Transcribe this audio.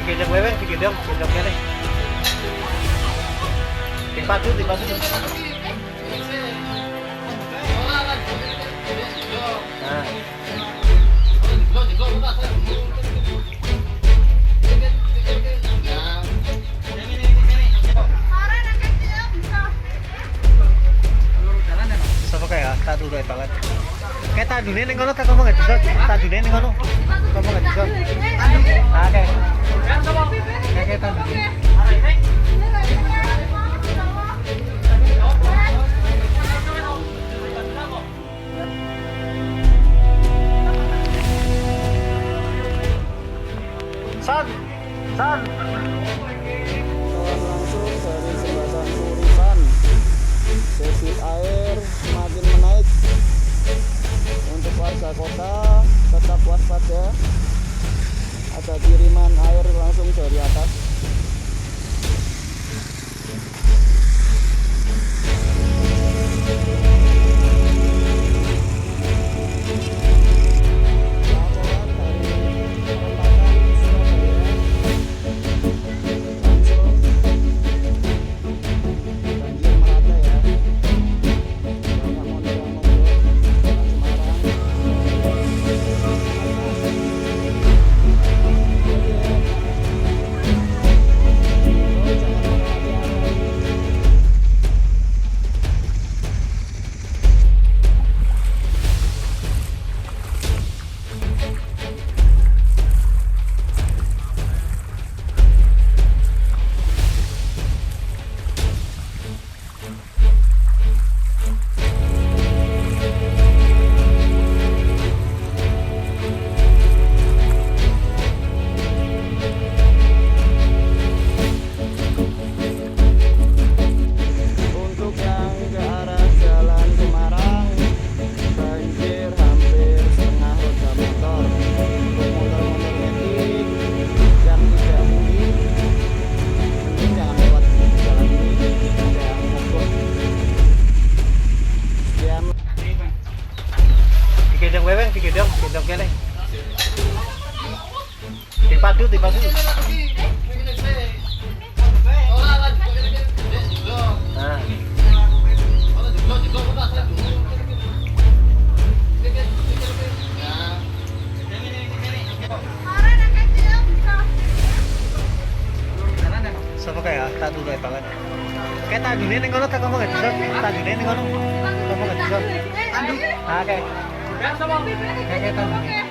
Gendong wewe, gendong kene. Dipadu. Nah. Sapa kae tak dulu banget. Kayak tadune ning kono tak ngomong gak bisa. Tadune ning kono. Ngomong gak bisa. Ah kayak. Kayak tadune. San. Langsung dari Jembatan Kuripan, debit air semakin menaik. Untuk warga kota tetap waspada, ada kiriman air langsung dari atas. Gendong kene. Dipadu. Nah. Sapa kae tak dulu banget. Kayak tadune ning kono tak ngomong gak bisa. Tadune ning kono. Ngomong gak bisa. Ah kayak. Kayak tadune.